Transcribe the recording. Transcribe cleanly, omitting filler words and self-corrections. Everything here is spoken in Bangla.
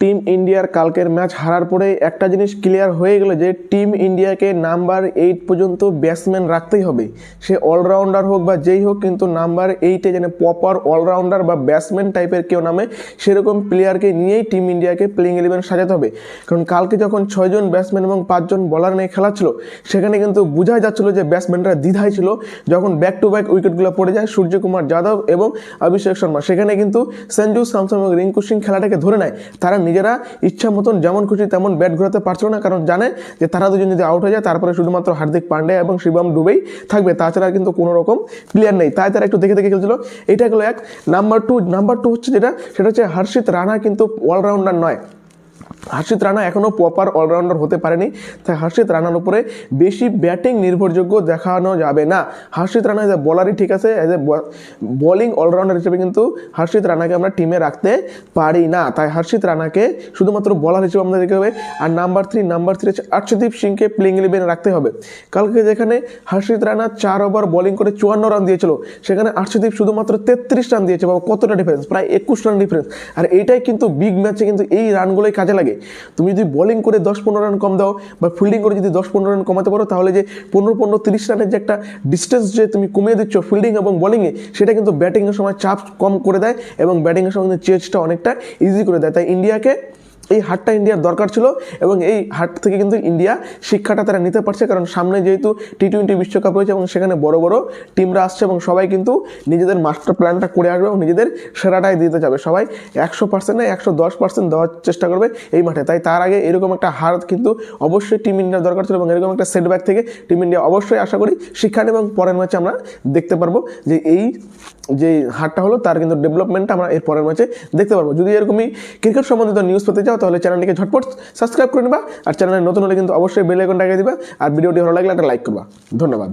টিম ইন্ডিয়ার কালকের ম্যাচ হারার পরে একটা জিনিস ক্লিয়ার হয়ে গেল যে টিম ইন্ডিয়াকে নাম্বার 8 পর্যন্ত ব্যাটসম্যান রাখতেই হবে। সে অলরাউন্ডার হোক বা যেই হোক, কিন্তু নাম্বার 8-এ যেন প্রপার অলরাউন্ডার বা ব্যাটসম্যান টাইপের কেউ নামে সেরকম প্লেয়ারকে নিয়েই টিম ইন্ডিয়াকে প্লেইং 11 সাজাতে হবে। কারণ কালকে যখন 6 জন ব্যাটসম্যান এবং 5 জন বলার নিয়ে খেলা ছিল, সেখানে কিন্তু বোঝাই যাচ্ছিল যে ব্যাটসম্যানরা দ্বিধায় ছিল। যখন ব্যাক টু ব্যাক উইকেটগুলো পড়ে যায় সূর্যকুমার যাদব এবং অভিষেক শর্মা, সেখানে কিন্তু সঞ্জু স্যামসন এবং রিঙ্কু সিং খেলাটাকে ধরে নেয়। তারা নিজেরা ইচ্ছা মতন যেমন খুশি তেমন ব্যাট ঘোরাতে পারছিল না, কারণ জানে যে তারা দুজন যদি আউট হয়ে যায় তারপরে শুধুমাত্র হার্দিক পান্ডে এবং শিবম ডুবেই থাকবে, তাছাড়া কিন্তু কোনো রকম প্লেয়ার নেই। তাই তারা একটু দেখে দেখে খেলছিল। এটা গেলো এক। নাম্বার টু হচ্ছে সেটা হচ্ছে হর্ষিত রানা কিন্তু অলরাউন্ডার নয়। হর্ষিত রানা এখনও প্রপার অলরাউন্ডার হতে পারেনি, তাই হর্ষিত রানার উপরে বেশি ব্যাটিং নির্ভরযোগ্য দেখানো যাবে না। হর্ষিত রানা এজ এ বলারই ঠিক আছে, এজ এ বোলিং অলরাউন্ডার হিসেবে কিন্তু হর্ষিত রানাকে আমরা টিমে রাখতে পারি না। তাই হর্ষিত রানাকে শুধুমাত্র বলার হিসেবে আমাদের দেখতে হবে। আর নাম্বার থ্রি হচ্ছে অর্শদীপ সিংকে প্লেইং 11 রাখতে হবে। কালকে যেখানে হর্ষিত রানা 4 ওভার বোলিং করে 54 রান দিয়েছিল, সেখানে অর্শদীপ শুধুমাত্র 33 রান দিয়েছে। বাবা, কতটা ডিফারেন্স, প্রায় 21 রান ডিফারেন্স। আর এইটাই কিন্তু বিগ ম্যাচে কিন্তু এই রানগুলোই কাজে লাগে। তুমি যদি বোলিং করে 10-15 রান কম দাও বা ফিল্ডিং করে যদি 10-15 রান কমাতে পারো, তাহলে যে 15-30 রানের যে একটা ডিস্টেন্স যে তুমি কমিয়ে দিচ্ছ ফিল্ডিং এবং বোলিংয়ে, সেটা কিন্তু ব্যাটিংয়ের সময় চাপ কম করে দেয় এবং ব্যাটিংয়ের সময় কিন্তু চেজটা অনেকটা ইজি করে দেয়। তাই ইন্ডিয়াকে এই হারটা ইন্ডিয়ার দরকার ছিল এবং এই হার থেকে কিন্তু ইন্ডিয়া শিক্ষাটা তারা নিতে পারছে। কারণ সামনে যেহেতু টি20 বিশ্বকাপ রয়েছে এবং সেখানে বড় বড় টিমরা আসছে এবং সবাই কিন্তু নিজেদের মাস্টার প্ল্যানটা করে আসবে এবং নিজেদের সেরাটাই দিতে যাবে। সবাই 100% না 110% দেওয়ার চেষ্টা করবে এই মাঠে। তাই তার আগে এরকম একটা হার কিন্তু অবশ্যই টিম ইন্ডিয়ার দরকার ছিল এবং এরকম একটা সেটব্যাক থেকে টিম ইন্ডিয়া অবশ্যই আশা করি শিক্ষা নেবে এবং পরের ম্যাচে আমরা দেখতে পারবো যে এই যে হারটা হলো তার কিন্তু ডেভেলপমেন্টটা আমরা এর পরের ম্যাচে দেখতে পারবো। যদি এরকমই ক্রিকেট সম্বন্ধিত নিউজ পেতে চাও তাহলে চ্যানেলটিকে ঝটপট সাবস্ক্রাইব করে নিবা, আর চ্যানেলে নতুন হলে কিন্তু অবশ্যই বেল আইকনটা লাগিয়ে দিবা, আর ভিডিওটি ভালো লাগলে একটা লাইক করবা। ধন্যবাদ।